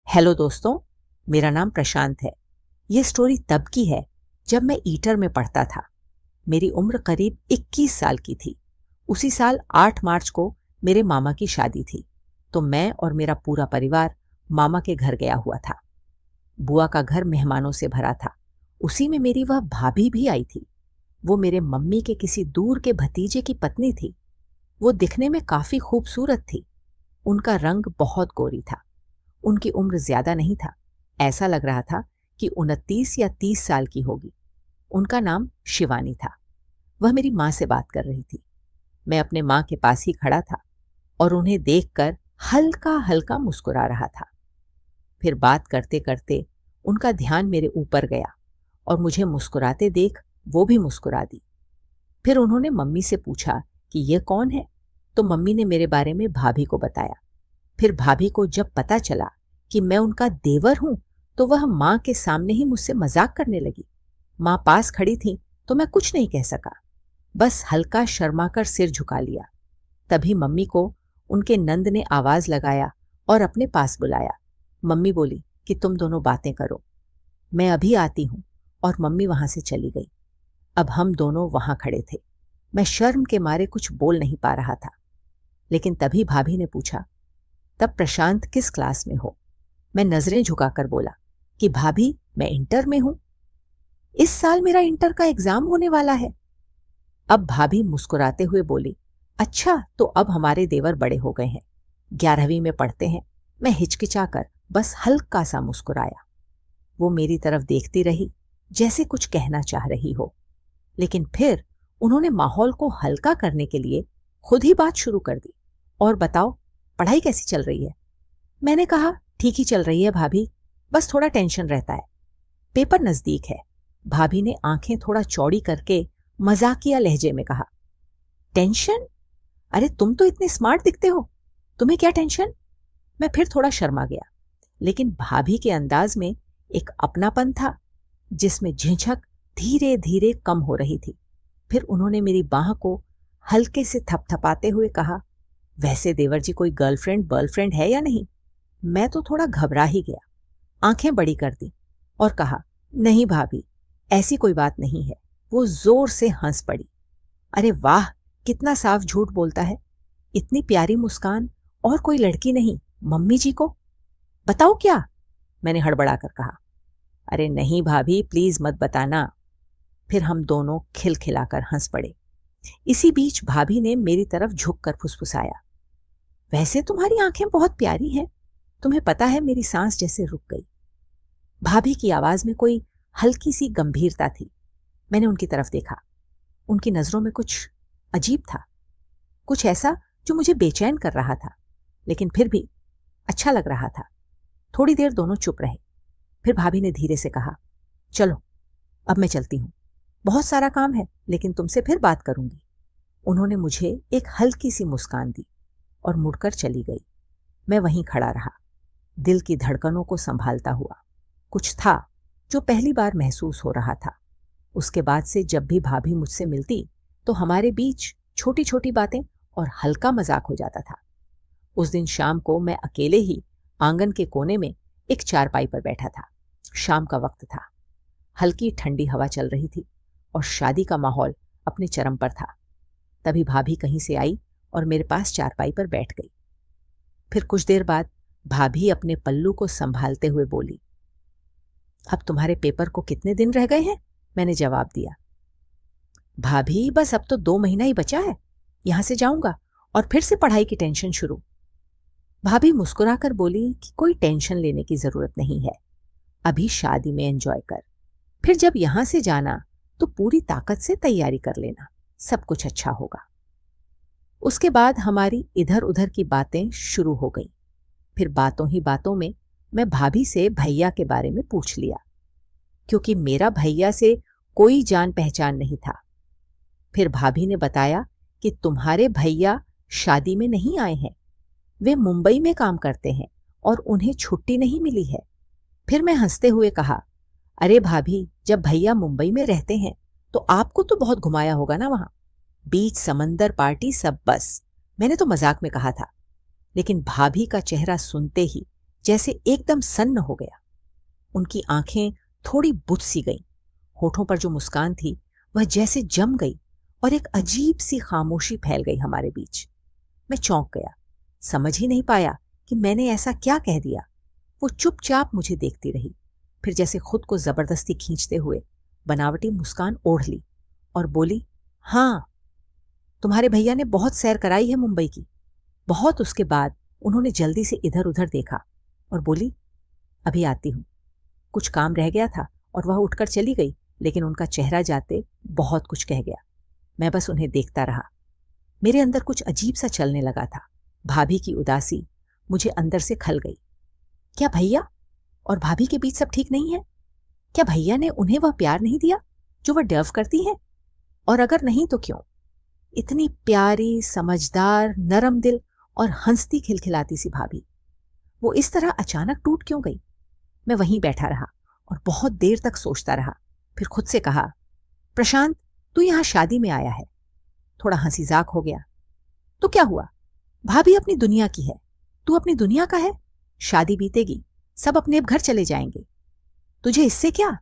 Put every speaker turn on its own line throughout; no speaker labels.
Hello दोस्तों, मेरा नाम प्रशांत है। ये स्टोरी तब की है जब मैं ईटर में पढ़ता था। मेरी उम्र करीब 21 साल की थी। उसी साल 8 मार्च को मेरे मामा की शादी थी, तो मैं और मेरा पूरा परिवार मामा के घर गया हुआ था। बुआ का घर मेहमानों से भरा था। उसी में मेरी वह भाभी भी आई थी। वो मेरे मम्मी के किसी दूर के भतीजे की पत्नी थी। वो दिखने में काफी खूबसूरत थी। उनका रंग बहुत गोरी था। उनकी उम्र ज्यादा नहीं था। ऐसा लग रहा था कि 29 या 30 साल की होगी। उनका नाम शिवानी था। वह मेरी माँ से बात कर रही थी। मैं अपने माँ के पास ही खड़ा था और उन्हें देखकर हल्का हल्का मुस्कुरा रहा था। फिर बात करते करते उनका ध्यान मेरे ऊपर गया और मुझे मुस्कुराते देख वो भी मुस्कुरा दी। फिर उन्होंने मम्मी से पूछा कि ये कौन है, तो मम्मी ने मेरे बारे में भाभी को बताया। फिर भाभी को जब पता चला कि मैं उनका देवर हूं, तो वह मां के सामने ही मुझसे मजाक करने लगी। मां पास खड़ी थी तो मैं कुछ नहीं कह सका, बस हल्का शर्माकर सिर झुका लिया। तभी मम्मी को उनके नंद ने आवाज लगाया और अपने पास बुलाया। मम्मी बोली कि तुम दोनों बातें करो, मैं अभी आती हूं। और मम्मी वहां से चली गई। अब हम दोनों वहां खड़े थे। मैं शर्म के मारे कुछ बोल नहीं पा रहा था। लेकिन तभी भाभी ने पूछा, तब प्रशांत किस क्लास में हो? मैं नजरें झुकाकर बोला कि भाभी, मैं इंटर में हूं। इस साल मेरा इंटर का एग्जाम होने वाला है। अब भाभी मुस्कुराते हुए बोली, अच्छा, तो अब हमारे देवर बड़े हो गए हैं, 11वीं में पढ़ते हैं। मैं हिचकिचाकर बस हल्का सा मुस्कुराया। वो मेरी तरफ देखती रही जैसे कुछ कहना चाह रही हो, लेकिन फिर उन्होंने माहौल को हल्का करने के लिए खुद ही बात शुरू कर दी। और बताओ, पढ़ाई कैसी चल रही है? मैंने कहा, ठीक ही चल रही है भाभी, बस थोड़ा टेंशन रहता है। पेपर नजदीक है। भाभी ने आंखें थोड़ा चौड़ी करके मजाकिया लहजे में कहा, टेंशन? अरे तुम तो इतने स्मार्ट दिखते हो, तुम्हें क्या टेंशन? मैं फिर थोड़ा शर्मा गया, लेकिन भाभी के अंदाज में एक अपनापन था जिसमें झिझक धीरे धीरे कम हो रही थी। फिर उन्होंने मेरी बाह को हल्के से थपथपाते हुए कहा, वैसे देवर जी कोई गर्लफ्रेंड बर्लफ्रेंड है या नहीं? मैं तो थोड़ा घबरा ही गया, आंखें बड़ी कर दी और कहा, नहीं भाभी, ऐसी कोई बात नहीं है। वो जोर से हंस पड़ी। अरे वाह, कितना साफ झूठ बोलता है। इतनी प्यारी मुस्कान और कोई लड़की नहीं, मम्मी जी को बताओ क्या? मैंने हड़बड़ाकर कहा। अरे नहीं भाभी, प्लीज मत बताना। फिर हम दोनों खिलखिलाकर हंस पड़े। इसी बीच भाभी ने मेरी तरफ झुककर फुसफुसाया, वैसे तुम्हारी आंखें बहुत प्यारी हैं। तुम्हें पता है, मेरी सांस जैसे रुक गई। भाभी की आवाज में कोई हल्की सी गंभीरता थी। मैंने उनकी तरफ देखा। उनकी नजरों में कुछ अजीब था, कुछ ऐसा जो मुझे बेचैन कर रहा था, लेकिन फिर भी अच्छा लग रहा था। थोड़ी देर दोनों चुप रहे। फिर भाभी ने धीरे से कहा, चलो अब मैं चलती हूं, बहुत सारा काम है, लेकिन तुमसे फिर बात करूंगी। उन्होंने मुझे एक हल्की सी मुस्कान दी और मुड़कर चली गई। मैं वहीं खड़ा रहा, दिल की धड़कनों को संभालता हुआ। कुछ था जो पहली बार महसूस हो रहा था। उसके बाद से जब भी भाभी मुझसे मिलती तो हमारे बीच छोटी छोटी बातें और हल्का मजाक हो जाता था। उस दिन शाम को मैं अकेले ही आंगन के कोने में एक चारपाई पर बैठा था। शाम का वक्त था। हल्की ठंडी हवा चल रही थी और शादी का माहौल अपने चरम पर था। तभी भाभी कहीं से आई और मेरे पास चारपाई पर बैठ गई। फिर कुछ देर बाद भाभी अपने पल्लू को संभालते हुए बोली, अब तुम्हारे पेपर को कितने दिन रह गए हैं? मैंने जवाब दिया, भाभी बस अब तो 2 महीना ही बचा है, यहां से जाऊंगा और फिर से पढ़ाई की टेंशन शुरू। भाभी मुस्कुराकर बोली कि कोई टेंशन लेने की जरूरत नहीं है, अभी शादी में एंजॉय कर, फिर जब यहां से जाना तो पूरी ताकत से तैयारी कर लेना, सब कुछ अच्छा होगा। उसके बाद हमारी इधर उधर की बातें शुरू हो गई। फिर बातों ही बातों में मैं भाभी से भैया के बारे में पूछ लिया, क्योंकि मेरा भैया से कोई जान पहचान नहीं था। फिर भाभी ने बताया कि तुम्हारे भैया शादी में नहीं आए हैं, वे मुंबई में काम करते हैं और उन्हें छुट्टी नहीं मिली है। फिर मैं हंसते हुए कहा, अरे भाभी, जब भैया मुंबई में रहते हैं तो आपको तो बहुत घुमाया होगा ना वहां, बीच, समंदर, पार्टी, सब। बस मैंने तो मजाक में कहा था, लेकिन भाभी का चेहरा सुनते ही जैसे एकदम सन्न हो गया। उनकी आंखें थोड़ी बुझ सी गईं। होठों पर जो मुस्कान थी वह जैसे जम गई और एक अजीब सी खामोशी फैल गई हमारे बीच। मैं चौंक गया, समझ ही नहीं पाया कि मैंने ऐसा क्या कह दिया। वो चुपचाप मुझे देखती रही, फिर जैसे खुद को जबरदस्ती खींचते हुए बनावटी मुस्कान ओढ़ ली और बोली, हाँ, तुम्हारे भैया ने बहुत सैर कराई है मुंबई की, बहुत। उसके बाद उन्होंने जल्दी से इधर उधर देखा और बोली, अभी आती हूं। कुछ काम रह गया था और वह उठकर चली गई, लेकिन उनका चेहरा जाते बहुत कुछ कह गया। मैं बस उन्हें देखता रहा। मेरे अंदर कुछ अजीब सा चलने लगा था। भाभी की उदासी मुझे अंदर से खल गई। क्या भैया और भाभी के बीच सब ठीक नहीं है? क्या भैया ने उन्हें वह प्यार नहीं दिया जो वह डर्व करती है? और अगर नहीं तो क्यों? इतनी प्यारी, समझदार, नरम दिल और हंसती खिलखिलाती सी भाभी, वो इस तरह अचानक टूट क्यों गई? मैं वहीं बैठा रहा और बहुत देर तक सोचता रहा। फिर खुद से कहा, प्रशांत, तू यहां शादी में आया है। थोड़ा हंसी जाक हो गया। तो क्या हुआ? भाभी अपनी दुनिया की है, तू अपनी दुनिया का है। शादी बीतेगी, सब अपने घर चले जाएंगे, तुझे इससे क्या?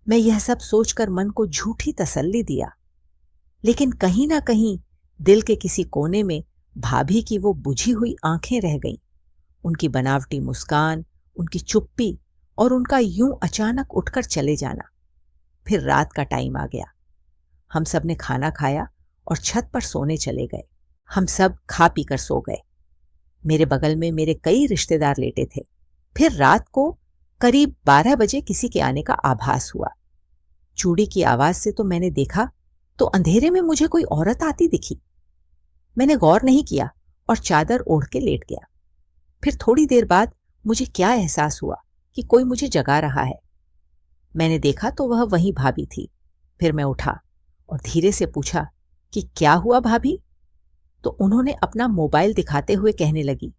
मैं यह सब सोचकर मन को झूठी तसल्ली दिया, लेकिन कहीं ना कहीं दिल के किसी कोने में भाभी की वो बुझी हुई आंखें रह गईं। उनकी बनावटी मुस्कान, उनकी चुप्पी और उनका यूं अचानक उठकर चले जाना। फिर रात का टाइम आ गया। हम सब ने खाना खाया और छत पर सोने चले गए। हम सब खा पीकर सो गए। मेरे बगल में मेरे कई रिश्तेदार लेटे थे। फिर रात को करीब 12 बजे किसी के आने का आभास हुआ। चूड़ी की आवाज से तो मैंने देखा तो अंधेरे में मुझे कोई औरत आती दिखी। मैंने गौर नहीं किया और चादर ओढ़ के लेट गया। फिर थोड़ी देर बाद मुझे क्या एहसास हुआ कि कोई मुझे जगा रहा है। मैंने देखा तो वह वही भाभी थी। फिर मैं उठा और धीरे से पूछा कि क्या हुआ भाभी? तो उन्होंने अपना मोबाइल दिखाते हुए कहने लगी,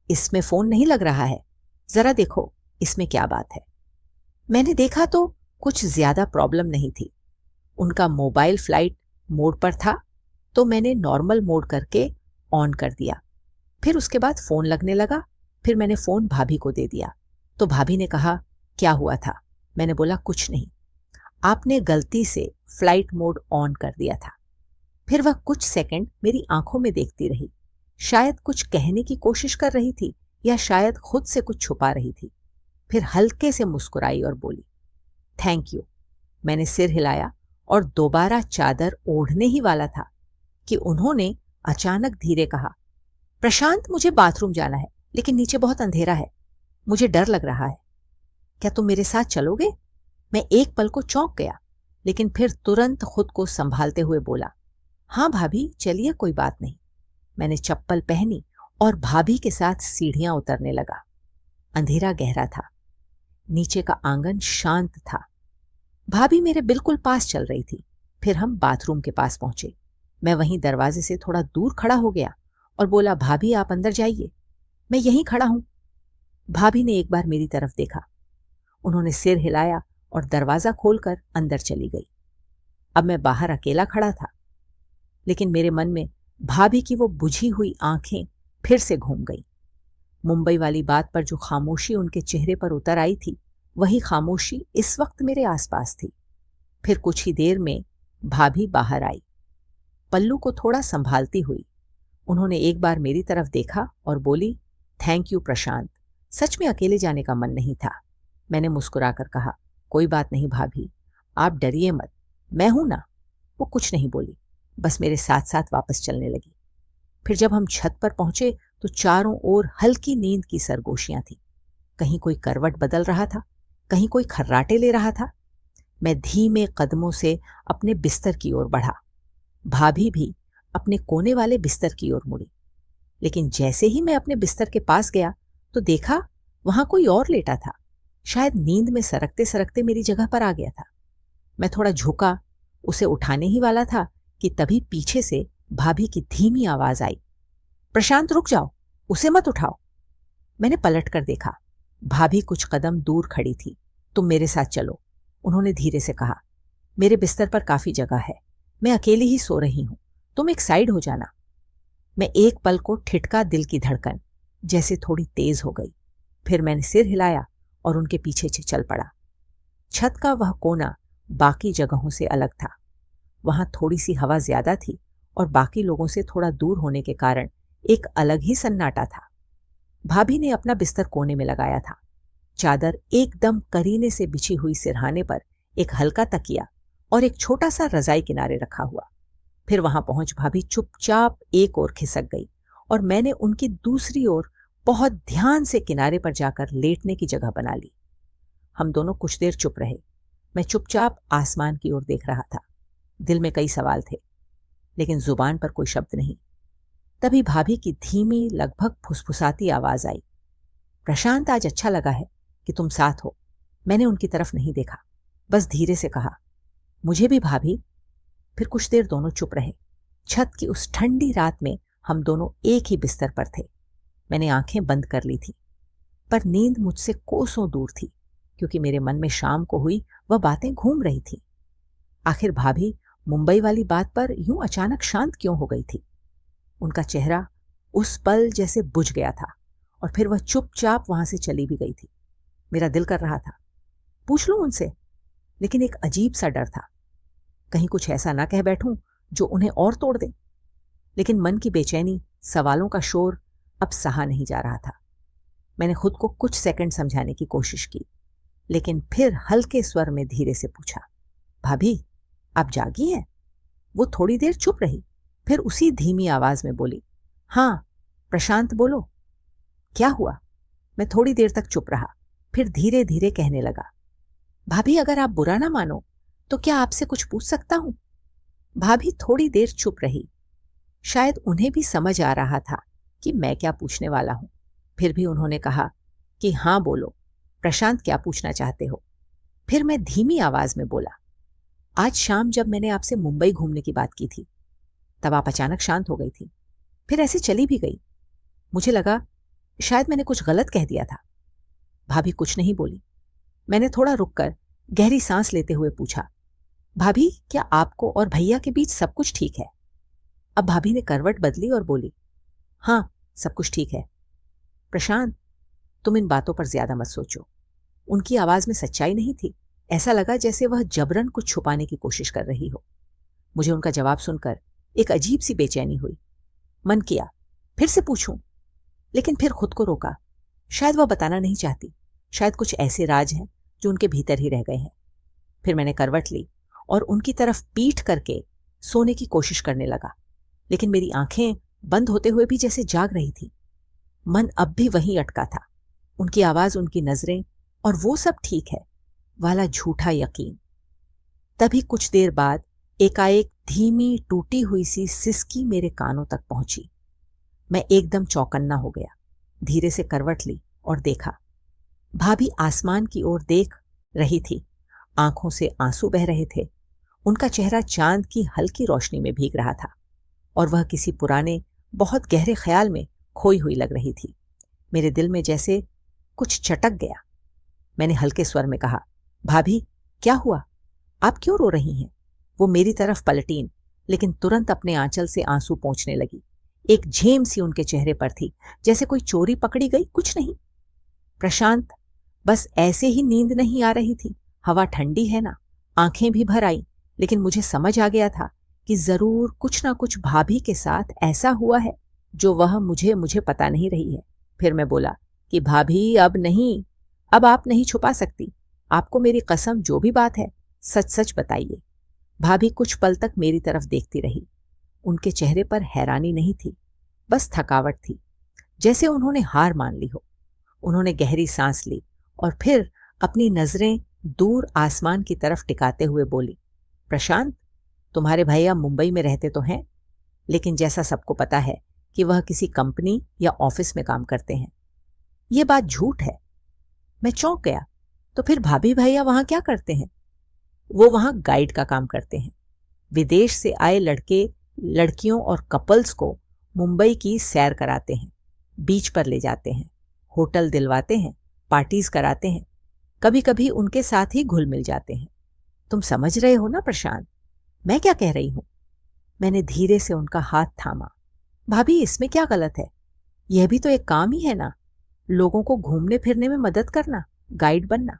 इसमें फोन नहीं लग रहा है, जरा देखो इसमें क्या बात है। मैंने देखा तो कुछ ज्यादा प्रॉब्लम नहीं थी। उनका मोबाइल फ्लाइट मोड पर था, तो मैंने नॉर्मल मोड करके ऑन कर दिया। फिर उसके बाद फोन लगने लगा। फिर मैंने फोन भाभी को दे दिया तो भाभी ने कहा, क्या हुआ था? मैंने बोला, कुछ नहीं, आपने गलती से फ्लाइट मोड ऑन कर दिया था। फिर वह कुछ सेकंड मेरी आंखों में देखती रही, शायद कुछ कहने की कोशिश कर रही थी या शायद खुद से कुछ छुपा रही थी। फिर हल्के से मुस्कुराई और बोली, थैंक यू। मैंने सिर हिलाया और दोबारा चादर ओढ़ने ही वाला था कि उन्होंने अचानक धीरे कहा, प्रशांत, मुझे बाथरूम जाना है, लेकिन नीचे बहुत अंधेरा है, मुझे डर लग रहा है, क्या तुम मेरे साथ चलोगे? मैं एक पल को चौंक गया, लेकिन फिर तुरंत खुद को संभालते हुए बोला, हाँ भाभी, चलिए, कोई बात नहीं। मैंने चप्पल पहनी और भाभी के साथ सीढ़ियां उतरने लगा। अंधेरा गहरा था, नीचे का आंगन शांत था। भाभी मेरे बिल्कुल पास चल रही थी। फिर हम बाथरूम के पास पहुंचे। मैं वहीं दरवाजे से थोड़ा दूर खड़ा हो गया और बोला, भाभी आप अंदर जाइए, मैं यहीं खड़ा हूं। भाभी ने एक बार मेरी तरफ देखा, उन्होंने सिर हिलाया और दरवाजा खोलकर अंदर चली गई। अब मैं बाहर अकेला खड़ा था, लेकिन मेरे मन में भाभी की वो बुझी हुई आंखें फिर से घूम गई। मुंबई वाली बात पर जो खामोशी उनके चेहरे पर उतर आई थी, वही खामोशी इस वक्त मेरे आसपास थी। फिर कुछ ही देर में भाभी बाहर आई, पल्लू को थोड़ा संभालती हुई। उन्होंने एक बार मेरी तरफ देखा और बोली, थैंक यू प्रशांत, सच में अकेले जाने का मन नहीं था। मैंने मुस्कुराकर कहा, कोई बात नहीं भाभी, आप डरिए मत, मैं हूं ना। वो कुछ नहीं बोली, बस मेरे साथ साथ वापस चलने लगी। फिर जब हम छत पर पहुंचे तो चारों ओर हल्की नींद की सरगोशियां थी। कहीं कोई करवट बदल रहा था, कहीं कोई खर्राटे ले रहा था। मैं धीमे कदमों से अपने बिस्तर की ओर बढ़ा। भाभी भी अपने कोने वाले बिस्तर की ओर मुड़ी, लेकिन जैसे ही मैं अपने बिस्तर के पास गया तो देखा वहां कोई और लेटा था। शायद नींद में सरकते सरकते मेरी जगह पर आ गया था। मैं थोड़ा झुका, उसे उठाने ही वाला था कि तभी पीछे से भाभी की धीमी आवाज आई, प्रशांत रुक जाओ, उसे मत उठाओ। मैंने पलट कर देखा, भाभी कुछ कदम दूर खड़ी थी। तुम मेरे साथ चलो, उन्होंने धीरे से कहा। मेरे बिस्तर पर काफी जगह है, मैं अकेली ही सो रही हूं, तुम एक साइड हो जाना। मैं एक पल को ठिठका, दिल की धड़कन जैसे थोड़ी तेज हो गई। फिर मैंने सिर हिलाया और उनके पीछे चल पड़ा। छत का वह कोना बाकी जगहों से अलग था। वहां थोड़ी सी हवा ज्यादा थी और बाकी लोगों से थोड़ा दूर होने के कारण एक अलग ही सन्नाटा था। भाभी ने अपना बिस्तर कोने में लगाया था। चादर एकदम करीने से बिछी हुई सिरहाने पर एक हल्का तकिया और एक छोटा सा रजाई किनारे रखा हुआ। फिर वहां पहुंच भाभी चुपचाप एक ओर खिसक गई और मैंने उनकी दूसरी ओर बहुत ध्यान से किनारे पर जाकर लेटने की जगह बना ली। हम दोनों कुछ देर चुप रहे। मैं चुपचाप आसमान की ओर देख रहा था। दिल में कई सवाल थे, लेकिन जुबान पर कोई शब्द नहीं। तभी भाभी की धीमी, लगभग फुसफुसाती आवाज आई, प्रशांत, आज अच्छा लगा है कि तुम साथ हो। मैंने उनकी तरफ नहीं देखा, बस धीरे से कहा, मुझे भी भाभी। फिर कुछ देर दोनों चुप रहे। छत की उस ठंडी रात में हम दोनों एक ही बिस्तर पर थे। मैंने आंखें बंद कर ली थी, पर नींद मुझसे कोसों दूर थी, क्योंकि मेरे मन में शाम को हुई वह बातें घूम रही थी। आखिर भाभी मुंबई वाली बात पर यूं अचानक शांत क्यों हो गई थी? उनका चेहरा उस पल जैसे बुझ गया था और फिर वह चुपचाप वहां से चली भी गई थी। मेरा दिल कर रहा था पूछ लूं उनसे, लेकिन एक अजीब सा डर था, कहीं कुछ ऐसा ना कह बैठूं जो उन्हें और तोड़ दे। लेकिन मन की बेचैनी, सवालों का शोर अब सहा नहीं जा रहा था। मैंने खुद को कुछ सेकंड समझाने की कोशिश की, लेकिन फिर हल्के स्वर में धीरे से पूछा, भाभी, आप जागी हैं? वो थोड़ी देर चुप रही, फिर उसी धीमी आवाज में बोली, हाँ प्रशांत, बोलो, क्या हुआ? मैं थोड़ी देर तक चुप रहा, फिर धीरे धीरे कहने लगा, भाभी, अगर आप बुरा ना मानो तो क्या आपसे कुछ पूछ सकता हूं? भाभी थोड़ी देर चुप रही। शायद उन्हें भी समझ आ रहा था कि मैं क्या पूछने वाला हूं। फिर भी उन्होंने कहा कि हाँ बोलो, प्रशांत, क्या पूछना चाहते हो? फिर मैं धीमी आवाज में बोला, आज शाम जब मैंने आपसे मुंबई घूमने की बात की थी, तब आप अचानक शांत हो गई थी, फिर ऐसे चली भी गई। मुझे लगा शायद मैंने कुछ गलत कह दिया था। भाभी कुछ नहीं बोली। मैंने थोड़ा रुककर गहरी सांस लेते हुए पूछा, भाभी, क्या आपको और भैया के बीच सब कुछ ठीक है? अब भाभी ने करवट बदली और बोली, हाँ सब कुछ ठीक है। प्रशांत, तुम इन बातों पर ज्यादा मत सोचो। उनकी आवाज में सच्चाई नहीं थी। ऐसा लगा जैसे वह जबरन कुछ छुपाने की कोशिश कर रही हो। मुझे उनका जवाब सुनकर एक अजीब सी बेचैनी हुई। मन किया फिर से पूछूं, लेकिन फिर खुद को रोका। शायद वह बताना नहीं चाहती, शायद कुछ ऐसे राज हैं जो उनके भीतर ही रह गए हैं। फिर मैंने करवट ली और उनकी तरफ पीठ करके सोने की कोशिश करने लगा, लेकिन मेरी आंखें बंद होते हुए भी जैसे जाग रही थी। मन अब भी वहीं अटका था। उनकी आवाज, उनकी नजरें और वो सब ठीक है वाला झूठा यकीन। तभी कुछ देर बाद एकाएक धीमी टूटी हुई सी सिसकी मेरे कानों तक पहुंची। मैं एकदम चौकन्ना हो गया। धीरे से करवट ली और देखा। भाभी आसमान की ओर देख रही थी। आंखों से आंसू बह रहे थे। उनका चेहरा चांद की हल्की रोशनी में भीग रहा था और वह किसी पुराने, बहुत गहरे ख्याल में खोई हुई लग रही थी। मेरे दिल में जैसे कुछ चटक गया। मैंने हल्के स्वर में कहा, भाभी, क्या हुआ? आप क्यों रो रही हैं? वो मेरी तरफ पलटीं, लेकिन तुरंत अपने आंचल से आंसू पोंछने लगी। एक झेम सी उनके चेहरे पर थी, जैसे कोई चोरी पकड़ी गई। कुछ नहीं प्रशांत, बस ऐसे ही नींद नहीं आ रही थी। हवा ठंडी है ना। आंखें भी भर आई, लेकिन मुझे समझ आ गया था कि जरूर कुछ ना कुछ भाभी के साथ ऐसा हुआ है जो वह मुझे पता नहीं रही है। फिर मैं बोला कि भाभी, अब नहीं, अब आप नहीं छुपा सकती। आपको मेरी कसम, जो भी बात है सच सच बताइए। भाभी कुछ पल तक मेरी तरफ देखती रही। उनके चेहरे पर हैरानी नहीं थी, बस थकावट थी, जैसे उन्होंने हार मान ली हो। उन्होंने गहरी सांस ली और फिर अपनी नजरें दूर आसमान की तरफ टिकाते हुए बोली, प्रशांत, तुम्हारे भैया मुंबई में रहते तो हैं, लेकिन जैसा सबको पता है कि वह किसी कंपनी या ऑफिस में काम करते हैं। यह बात झूठ है। मैं चौंक गया। तो फिर भाभी भैया वहां क्या करते हैं? वो वहां गाइड का काम करते हैं। विदेश से आए लड़के, लड़कियों और कपल्स को मुंबई की सैर कराते हैं, बीच पर ले जाते हैं, होटल दिलवाते हैं, पार्टीज कराते हैं, कभी कभी उनके साथ ही घुल मिल जाते हैं। तुम समझ रहे हो ना प्रशांत, मैं क्या कह रही हूं? मैंने धीरे से उनका हाथ थामा। भाभी, इसमें क्या गलत है? यह भी तो एक काम ही है ना। लोगों को घूमने फिरने में मदद करना, गाइड बनना,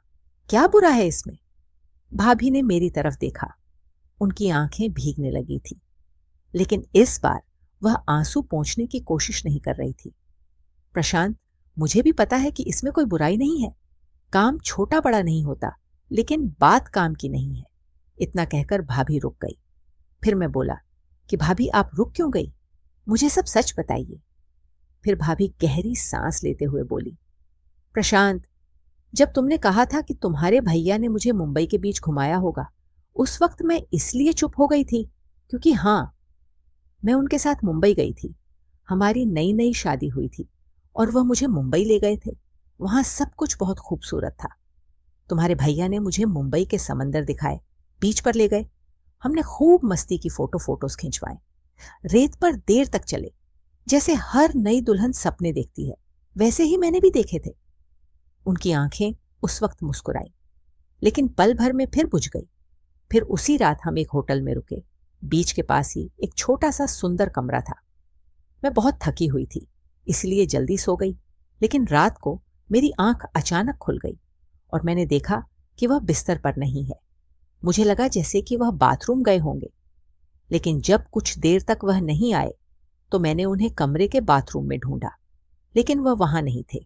क्या बुरा है इसमें? भाभी ने मेरी तरफ देखा। उनकी आंखें भीगने लगी थी, लेकिन इस बार वह आंसू पोंछने की कोशिश नहीं कर रही थी। प्रशांत, मुझे भी पता है कि इसमें कोई बुराई नहीं है। काम छोटा बड़ा नहीं होता, लेकिन बात काम की नहीं है। इतना कहकर भाभी रुक गई। फिर मैं बोला कि भाभी आप रुक क्यों गई? मुझे सब सच बताइए। फिर भाभी गहरी सांस लेते हुए बोली, प्रशांत, जब तुमने कहा था कि तुम्हारे भैया ने मुझे मुंबई के बीच घुमाया होगा, उस वक्त मैं इसलिए चुप हो गई थी क्योंकि हाँ, मैं उनके साथ मुंबई गई थी। हमारी नई नई शादी हुई थी और वह मुझे मुंबई ले गए थे। वहां सब कुछ बहुत खूबसूरत था। तुम्हारे भैया ने मुझे मुंबई के समंदर दिखाए, बीच पर ले गए। हमने खूब मस्ती की फोटोज खिंचवाए। रेत पर देर तक चले। जैसे हर नई दुल्हन सपने देखती है, वैसे ही मैंने भी देखे थे। उनकी आंखें उस वक्त मुस्कुराई, लेकिन पल भर में फिर बुझ गई। फिर उसी रात हम एक होटल में रुके। बीच के पास ही एक छोटा सा सुंदर कमरा था। मैं बहुत थकी हुई थी, इसलिए जल्दी सो गई। लेकिन रात को मेरी आंख अचानक खुल गई और मैंने देखा कि वह बिस्तर पर नहीं है। मुझे लगा जैसे कि वह बाथरूम गए होंगे, लेकिन जब कुछ देर तक वह नहीं आए तो मैंने उन्हें कमरे के बाथरूम में ढूंढा, लेकिन वह वहां नहीं थे।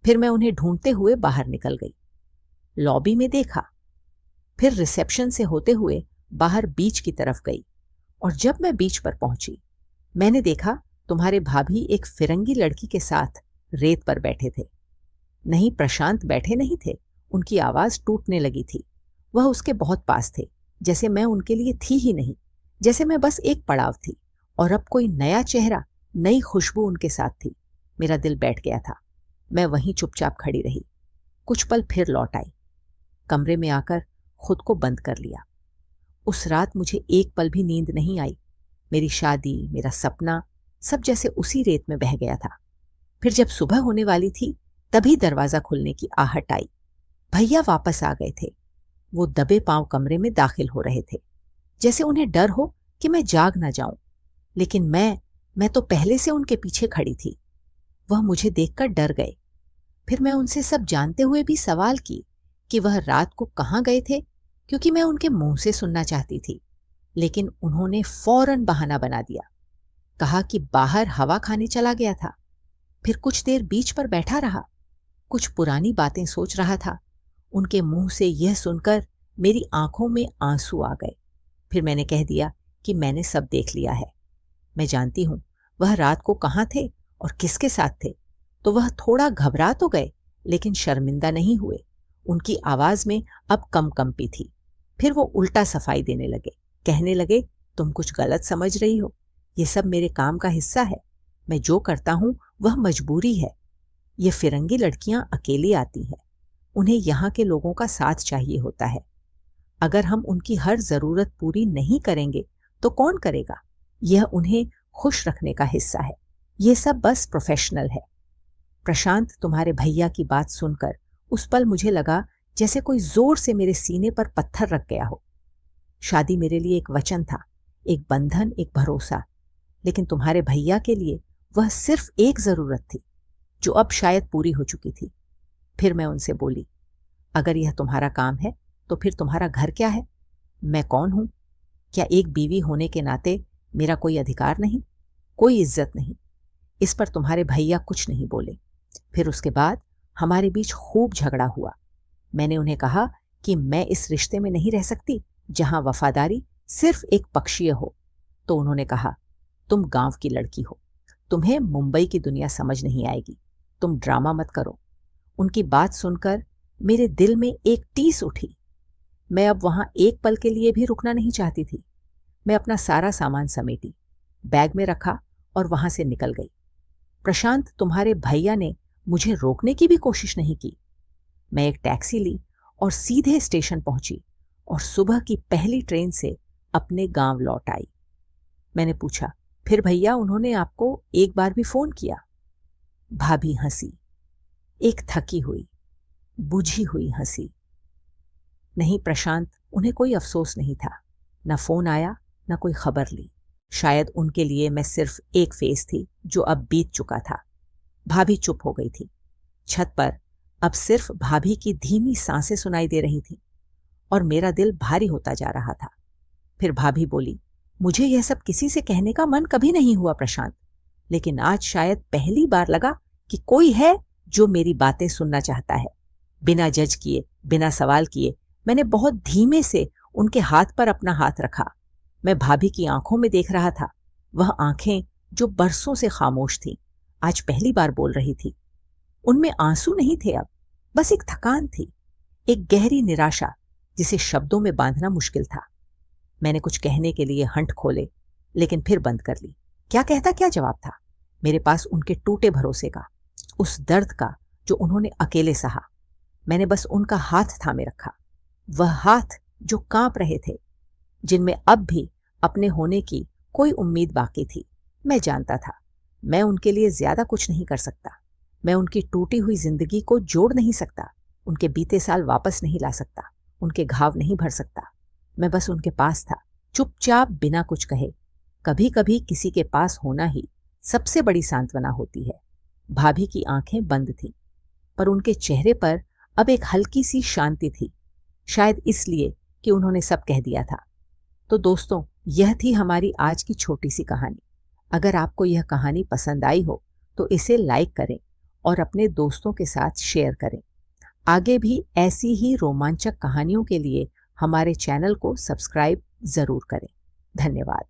फिर मैं उन्हें ढूंढते हुए बाहर निकल गई। लॉबी में देखा, फिर रिसेप्शन से होते हुए बाहर बीच की तरफ गई, और जब मैं बीच पर पहुंची, मैंने देखा तुम्हारे भाभी एक फिरंगी लड़की के साथ रेत पर बैठे थे। नहीं, प्रशांत बैठे नहीं थे। उनकी आवाज टूटने लगी थी। वह उसके बहुत पास थे, जैसे मैं उनके लिए थी ही नहीं, जैसे मैं बस एक पड़ाव थी और अब कोई नया चेहरा, नई खुशबू उनके साथ थी। मेरा दिल बैठ गया था। मैं वहीं चुपचाप खड़ी रही। कुछ पल फिर लौट आई। कमरे में आकर खुद को बंद कर लिया। उस रात मुझे एक पल भी नींद नहीं आई। मेरी शादी, मेरा सपना, सब जैसे उसी रेत में बह गया था। फिर जब सुबह होने वाली थी, तभी दरवाजा खुलने की आहट आई। भैया वापस आ गए थे। वो दबे पांव कमरे में दाखिल हो रहे थे, जैसे उन्हें डर हो कि मैं जाग ना जाऊं। लेकिन मैं तो पहले से उनके पीछे खड़ी थी। वह मुझे देखकर डर गए। फिर मैं उनसे सब जानते हुए भी सवाल की कि वह रात को कहाँ गए थे, क्योंकि मैं उनके मुंह से सुनना चाहती थी। लेकिन उन्होंने फौरन बहाना बना दिया। कहा कि बाहर हवा खाने चला गया था। फिर कुछ देर बीच पर बैठा रहा, कुछ पुरानी बातें सोच रहा था। उनके मुंह से यह सुनकर मेरी आंखों में आंसू आ गए। फिर मैंने कह दिया कि मैंने सब देख लिया है। मैं जानती हूं वह रात को कहाँ थे और किसके साथ थे। तो वह थोड़ा घबरा तो गए, लेकिन शर्मिंदा नहीं हुए। उनकी आवाज में अब कंपी थी। फिर वो उल्टा सफाई देने लगे। कहने लगे, तुम कुछ गलत समझ रही हो। ये सब मेरे काम का हिस्सा है। मैं जो करता हूं वह मजबूरी है। ये फिरंगी लड़कियां अकेली आती हैं। उन्हें यहाँ के लोगों का साथ चाहिए होता है। अगर हम उनकी हर जरूरत पूरी नहीं करेंगे तो कौन करेगा? यह उन्हें खुश रखने का हिस्सा है। ये सब बस प्रोफेशनल है। प्रशांत, तुम्हारे भैया की बात सुनकर उस पल मुझे लगा जैसे कोई जोर से मेरे सीने पर पत्थर रख गया हो। शादी मेरे लिए एक वचन था, एक बंधन, एक भरोसा। लेकिन तुम्हारे भैया के लिए वह सिर्फ एक जरूरत थी, जो अब शायद पूरी हो चुकी थी। फिर मैं उनसे बोली, अगर यह तुम्हारा काम है तो फिर तुम्हारा घर क्या है? मैं कौन हूं? क्या एक बीवी होने के नाते मेरा कोई अधिकार नहीं, कोई इज्जत नहीं? इस पर तुम्हारे भैया कुछ नहीं बोले। फिर उसके बाद हमारे बीच खूब झगड़ा हुआ। मैंने उन्हें कहा कि मैं इस रिश्ते में नहीं रह सकती जहां वफादारी सिर्फ एक पक्षीय हो। तो उन्होंने कहा, तुम गांव की लड़की हो, तुम्हें मुंबई की दुनिया समझ नहीं आएगी, तुम ड्रामा मत करो। उनकी बात सुनकर मेरे दिल में एक टीस उठी। मैं अब वहां एक पल के लिए भी रुकना नहीं चाहती थी। मैं अपना सारा सामान समेटी, बैग में रखा और वहां से निकल गई। प्रशांत, तुम्हारे भैया ने मुझे रोकने की भी कोशिश नहीं की। मैं एक टैक्सी ली और सीधे स्टेशन पहुंची और सुबह की पहली ट्रेन से अपने गांव लौट आई। मैंने पूछा, फिर भैया उन्होंने आपको एक बार भी फोन किया? भाभी हंसी, एक थकी हुई, बुझी हुई हंसी। नहीं प्रशांत, उन्हें कोई अफसोस नहीं था। न फोन आया, न कोई खबर ली। शायद उनके लिए मैं सिर्फ एक फेज थी जो अब बीत चुका था। भाभी चुप हो गई थी। छत पर अब सिर्फ भाभी की धीमी सांसें सुनाई दे रही थीं और मेरा दिल भारी होता जा रहा था। फिर भाभी बोली, मुझे यह सब किसी से कहने का मन कभी नहीं हुआ प्रशांत, लेकिन आज शायद पहली बार लगा कि कोई है जो मेरी बातें सुनना चाहता है। बिना जज किए, बिना सवाल किए मैंने बहुत धीमे से उनके हाथ पर अपना हाथ रखा। मैं भाभी की आंखों में देख रहा था। वह आंखें जो बरसों से खामोश थीं, आज पहली बार बोल रही थी। उनमें आंसू नहीं थे अब, बस एक थकान थी, एक गहरी निराशा जिसे शब्दों में बांधना मुश्किल था। मैंने कुछ कहने के लिए हंठ खोले, लेकिन फिर बंद कर ली। क्या कहता, क्या जवाब था मेरे पास उनके टूटे भरोसे का, उस दर्द का जो उन्होंने अकेले सहा। मैंने बस उनका हाथ थामे रखा, वह हाथ जो कांप रहे थे, जिनमें अब भी अपने होने की कोई उम्मीद बाकी थी। मैं जानता था मैं उनके लिए ज्यादा कुछ नहीं कर सकता। मैं उनकी टूटी हुई जिंदगी को जोड़ नहीं सकता, उनके बीते साल वापस नहीं ला सकता, उनके घाव नहीं भर सकता। मैं बस उनके पास था, चुपचाप बिना कुछ कहे। कभी कभी किसी के पास होना ही सबसे बड़ी सांत्वना होती है। भाभी की आंखें बंद थीं, पर उनके चेहरे पर अब एक हल्की सी शांति थी, शायद इसलिए कि उन्होंने सब कह दिया था। तो दोस्तों, यह थी हमारी आज की छोटी सी कहानी। अगर आपको यह कहानी पसंद आई हो तो इसे लाइक करें और अपने दोस्तों के साथ शेयर करें। आगे भी ऐसी ही रोमांचक कहानियों के लिए हमारे चैनल को सब्सक्राइब जरूर करें। धन्यवाद।